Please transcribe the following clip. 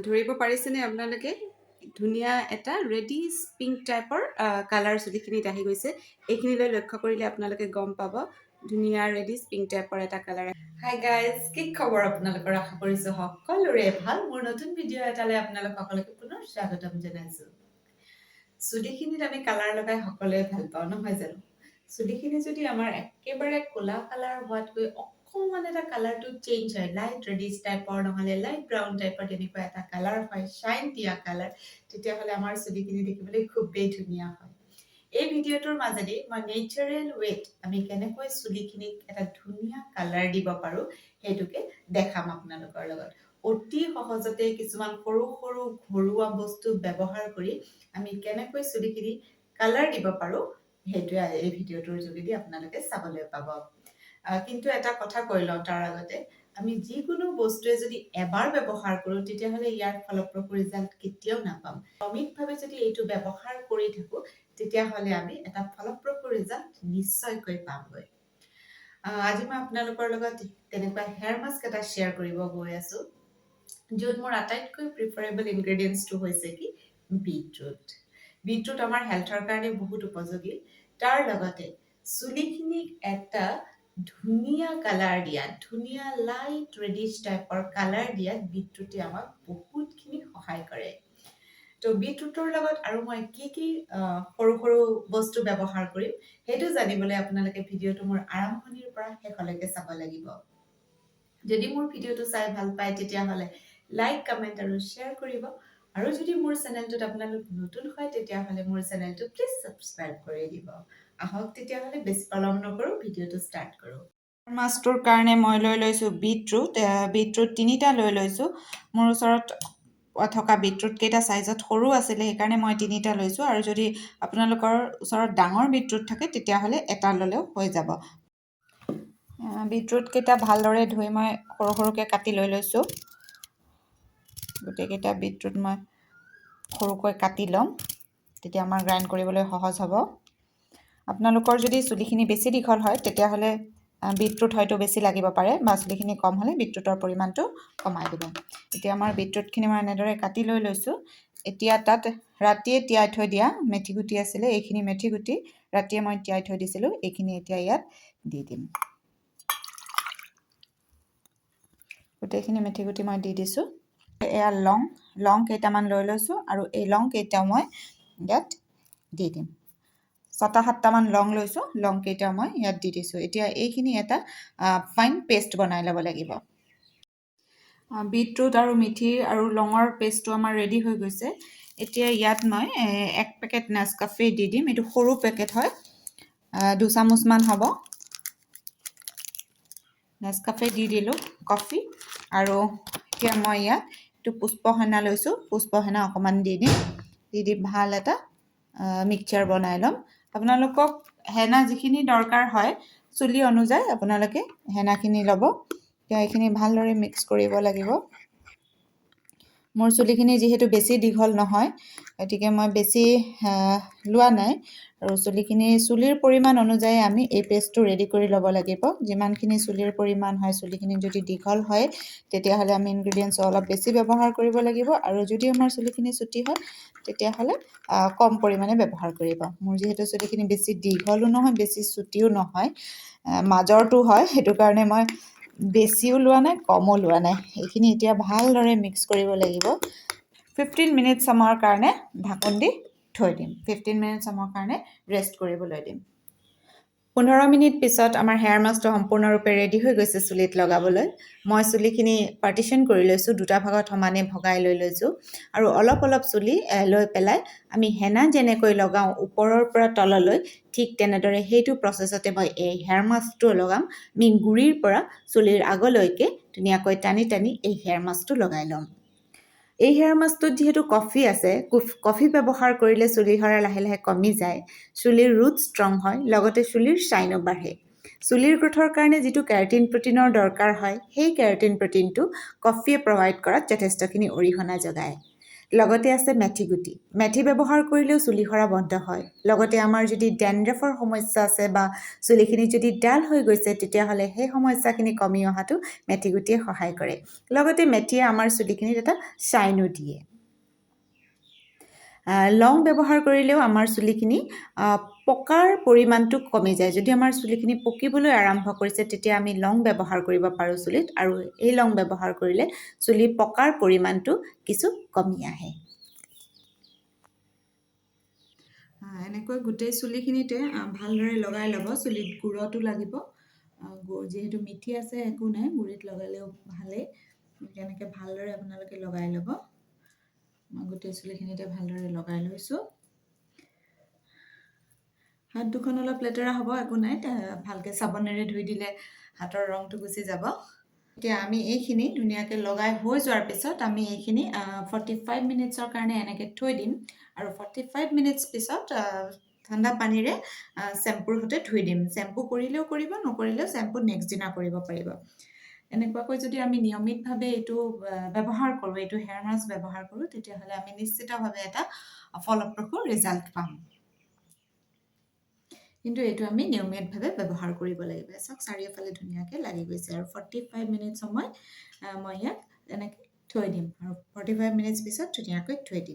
ধৰিব পাৰিছেনে আপোনালোকে ধুনীয়া এটা ৰেডিছ পিংক টাইপৰ কালাৰ চুলিখিনিত আহি গৈছে। এইখিনিলৈ লক্ষ্য কৰিলে আপোনালোকে গম পাব ধুনীয়া ৰেডিছ পিংক টাইপৰ এটা কালাৰ। হাই গাইজ, কি খবৰ আপোনালোকৰ? আশা কৰিছোঁ সকলোৰে ভাল। মোৰ নতুন ভিডিঅ' এটালৈ আপোনালোক সকলোকে পুনৰ স্বাগতম জনাইছোঁ। চুলিখিনিত আমি কালাৰ লগাই সকলোৱে ভাল পাওঁ, নহয় জানো? চুলিখিনি যদি আমাৰ একেবাৰে ক'লা কালাৰ হোৱাতকৈ অকণমান এটা কালাৰটো চেঞ্জ হয়, লাইট ৰেডিছ টাইপৰ নহ'লে লাইট ব্ৰাউন টাইপৰ তেনেকুৱা এটা কালাৰ হয়, শ্বাইন দিয়া কালাৰ, তেতিয়াহ'লে আমাৰ চুলিখিনি দেখিবলৈ খুবেই ধুনীয়া হয়। এই ভিডিঅ'টোৰ মাজেদি মই নেচাৰেল ৱেত আমি কেনেকৈ চুলিখিনিক এটা ধুনীয়া কালাৰ দিব পাৰোঁ সেইটোকে দেখাম আপোনালোকৰ লগত। অতি সহজতে কিছুমান সৰু সৰু ঘৰুৱা বস্তু ব্যৱহাৰ কৰি আমি কেনেকৈ চুলিখিনি কালাৰ দিব পাৰোঁ সেইটোৱে এই ভিডিঅ'টোৰ যোগেদি আপোনালোকে চাবলৈ পাব। কিন্তু এটা কথা কৈ লওঁ তাৰ আগতে, আমি যিকোনো বস্তুৱে যদি এবাৰ ব্যৱহাৰ কৰোঁ তেতিয়াহ'লে ইয়াৰ ফলপ্ৰসূ ৰিজাল্ট কেতিয়াও নাপাম। নিয়মিতভাৱে যদি এইটো ব্যৱহাৰ কৰি থাকোঁ তেতিয়াহ'লে আমি এটা ফলপ্ৰসূ ৰিজাল্ট নিশ্চয়কৈ পামগৈ। আজি মই আপোনালোকৰ লগত তেনেকুৱা হেয়াৰ মাস্ক এটা শ্বেয়াৰ কৰিব গৈ আছোঁ, য'ত মোৰ আটাইতকৈ প্ৰিফাৰেবল ইনগ্ৰেডিয়েণ্টছটো হৈছে কি বিটৰুট। বিটৰুট আমাৰ হেল্থৰ কাৰণে বহুত উপযোগী। তাৰ লগতে চুলিখিনিক এটা ধুনীয়া কালাৰ দিয়াত, ধুনীয়া লাইট ৰেডিছ টাইপৰ কালাৰ দিয়াত বিটৰুটে আমাক বহুতখিনি সহায় কৰে। তো বিটৰুটৰ লগত আৰু মই কি সৰু সৰু বস্তু ব্যৱহাৰ কৰিম সেইটো জানিবলৈ আপোনালোকে ভিডিঅ'টো মোৰ আৰম্ভণিৰ পৰা শেষলৈকে চাব লাগিব। যদি মোৰ ভিডিঅ'টো চাই ভাল পায় তেতিয়াহ'লে লাইক, কমেণ্ট আৰু শ্বেয়াৰ কৰিব। আৰু যদি মোৰ চেনেলটোত আপোনালোক নতুন হয় তেতিয়াহ'লে মোৰ চেনেলটো প্লিজ ছাবস্ক্ৰাইব কৰি দিব। আহক তেতিয়াহ'লে বেছি পলম নকৰোঁ, ভিডিঅ'টো ষ্টাৰ্ট কৰোঁ। মাছটোৰ কাৰণে মই লৈ লৈছোঁ বিটৰুট। বিটৰুট 3টা লৈ লৈছোঁ। মোৰ ওচৰত থকা বিটৰুট কেইটা চাইজত সৰু আছিলে, সেইকাৰণে মই 3টা লৈছোঁ। আৰু যদি আপোনালোকৰ ওচৰত ডাঙৰ বিটৰুট থাকে তেতিয়াহ'লে এটা ল'লেও হৈ যাব। বিটৰুট কেইটা ভালদৰে ধুই মই সৰু সৰুকৈ কাটি লৈ লৈছোঁ। গোটেইকেইটা বিটৰুট মই সৰুকৈ কাটি ল'ম, তেতিয়া আমাৰ গ্ৰাইণ্ড কৰিবলৈ সহজ হ'ব। আপোনালোকৰ যদি চুলিখিনি বেছি দীঘল হয় তেতিয়াহ'লে বিটৰুট হয়তো বেছি লাগিব পাৰে, বা চুলিখিনি কম হ'লে বিটৰুটৰ পৰিমাণটো কমাই দিব। এতিয়া আমাৰ বিটৰুটখিনি মই এনেদৰে কাটি লৈ লৈছোঁ। এতিয়া তাত ৰাতিয়ে তিয়াই থৈ দিয়া মেথি গুটি আছিলে, এইখিনি মেথি গুটি ৰাতিয়ে মই তিয়াই থৈ দিছিলোঁ, এইখিনি এতিয়া ইয়াত দি দিম। গোটেইখিনি মেথি গুটি মই দি দিছোঁ। এয়া লং কেইটামান লৈ লৈছোঁ, আৰু এই লং কেইটাও মই ইয়াত দি দিম। 6-7টামান লং লৈছোঁ, লং কেইটাও মই ইয়াত দি দিছোঁ। এতিয়া এইখিনি এটা ফাইন পেষ্ট বনাই ল'ব লাগিব। বিটৰুট আৰু মেথি আৰু লঙৰ পেষ্টটো আমাৰ ৰেডি হৈ গৈছে। এতিয়া ইয়াত মই 1 পেকেট নেস্কাফে দি দিম। এইটো সৰু পেকেট হয়, 2 চামুচমান হ'ব। নেস্কাফে দি দিলোঁ কফি। আৰু এতিয়া মই ইয়াত এইটো পুষ্পহেনা লৈছোঁ, পুষ্পহেনা অকণমান দি দিম। দি ভাল এটা মিক্সচাৰ বনাই ল'ম। আপোনালোকক হেনা যিখিনি দৰকাৰ হয় চুলি অনুযায়ী আপোনালোকে হেনাখিনি ল'ব। এতিয়া এইখিনি ভালদৰে মিক্স কৰিব লাগিব। মোৰ চুলিখিনি যিহেতু বেছি দীঘল নহয়, গতিকে মই বেছি লোৱা নাই। আৰু চুলিৰ পৰিমাণ অনুযায়ী আমি এই পেষ্টটো ৰেডি কৰি ল'ব লাগিব। যিমানখিনি চুলিৰ পৰিমাণ হয়, চুলিখিনি যদি দীঘল হয় তেতিয়াহ'লে আমি ইনগ্ৰেডিয়েণ্টছ অলপ বেছি ব্যৱহাৰ কৰিব লাগিব, আৰু যদি আমাৰ চুলিখিনি চুটি হয় তেতিয়াহ'লে কম পৰিমাণে ব্যৱহাৰ কৰিব। মোৰ যিহেতু চুলিখিনি বেছি দীঘলো নহয় বেছি চুটিও নহয়, মাজৰটো হয়, সেইটো কাৰণে মই বেছিও লোৱা নাই কমো লোৱা নাই। এইখিনি এতিয়া ভালদৰে মিক্স কৰিব লাগিব। 15 মিনিট সময়ৰ কাৰণে ঢাকন দি থৈ দিম। 15 মিনিট সময়ৰ কাৰণে ৰেষ্ট কৰিবলৈ দিম। 15 মিনিট পিছত আমাৰ হেয়াৰ মাস্কটো সম্পূৰ্ণৰূপে ৰেডি হৈ গৈছে চুলিত লগাবলৈ। মই চুলিখিনি পাৰ্টিশ্যন কৰি লৈছোঁ, 2টা ভাগত সমানে ভগাই লৈ লৈছোঁ। আৰু অলপ অলপ চুলি লৈ পেলাই আমি হেনা যেনেকৈ লগাওঁ ওপৰৰ পৰা তললৈ, ঠিক তেনেদৰে সেইটো প্ৰচেছতে মই এই হেয়াৰ মাস্কটো লগাম। আমি গুৰিৰ পৰা চুলিৰ আগলৈকে ধুনীয়াকৈ টানি টানি এই হেয়াৰ মাস্কটো লগাই ল'ম। এই হেয়াৰ মাস্কটোত যিহেতু কফি আছে, কফি ব্যৱহাৰ কৰিলে চুলিৰ সৰা লাহে লাহে কমি যায়, চুলিৰ ৰুট ষ্ট্ৰং হয়, লগতে চুলিৰ শ্বাইনো বাঢ়ে। চুলিৰ গ্ৰোথৰ কাৰণে যিটো কেৰাটিন প্ৰটিনৰ দৰকাৰ হয়, সেই কেৰাটিন প্ৰটিনটো কফিয়ে প্ৰভাইড কৰাত যথেষ্টখিনি অৰিহণা যোগায়। লগতে আছে মেথি গুটি। মেথি ব্যৱহাৰ কৰিলেও চুলি সৰা বন্ধ হয়। লগতে আমাৰ যদি ডেণ্ড্ৰফৰ সমস্যা আছে বা চুলিখিনি যদি ডাল হৈ গৈছে তেতিয়াহ'লে সেই সমস্যাখিনি কমি অহাটো মেথি গুটিয়ে সহায় কৰে। লগতে মেথিয়ে আমাৰ চুলিখিনিত এটা শ্বাইনো দিয়ে। লং ব্যৱহাৰ কৰিলেও আমাৰ চুলিখিনি পকাৰ পৰিমাণটো কমি যায়। যদি আমাৰ চুলিখিনি পকিবলৈ আৰম্ভ কৰিছে তেতিয়া আমি লং ব্যৱহাৰ কৰিব পাৰোঁ চুলিত, আৰু এই লং ব্যৱহাৰ কৰিলে চুলি পকাৰ পৰিমাণটো কিছু কমি আহে। এনেকৈ গোটেই চুলিখিনিতে ভালদৰে লগাই ল'ব। চুলিত গুড়তো লাগিব, যিহেতু মিঠি আছে একো নাই, গুড়িত লগালেও ভালেই। এনেকৈ ভালদৰে আপোনালোকে লগাই ল'ব। মই গোটেই চুলিখিনিতে ভালদৰে লগাই লৈছোঁ। হাত দুখন অলপ লেতেৰা হ'ব, একো নাই, ভালকৈ চাবোনেৰে ধুই দিলে হাতৰ ৰংটো গুচি যাব। এতিয়া আমি এইখিনি ধুনীয়াকৈ লগাই হৈ যোৱাৰ পিছত আমি এইখিনি 45 মিনিটছৰ কাৰণে এনেকৈ থৈ দিম, আৰু 45 মিনিটছ পিছত ঠাণ্ডা পানীৰে চেম্পুৰ সৈতে ধুই দিম। চেম্পু কৰিলেও কৰিব, নকৰিলেও চেম্পু নেক্সট দিনা কৰিব পাৰিব। এনেকুৱাকৈ যদি আমি নিয়মিতভাৱে এইটো ব্যৱহাৰ কৰোঁ, এইটো হেয়াৰ মাস্ক ব্যৱহাৰ কৰোঁ, তেতিয়াহ'লে আমি নিশ্চিতভাৱে এটা ফলপ্ৰসূ ৰিজাল্ট পাম। কিন্তু এইটো আমি নিয়মিতভাৱে ব্যৱহাৰ কৰিব লাগিব। চাওক চাৰিওফালে ধুনীয়াকৈ লাগি গৈছে, আৰু 45 মিনিট সময় মই ইয়াক এনেকৈ থৈ দিম, আৰু 45 মিনিটছ পিছত ধুনীয়াকৈ থৈ দিম।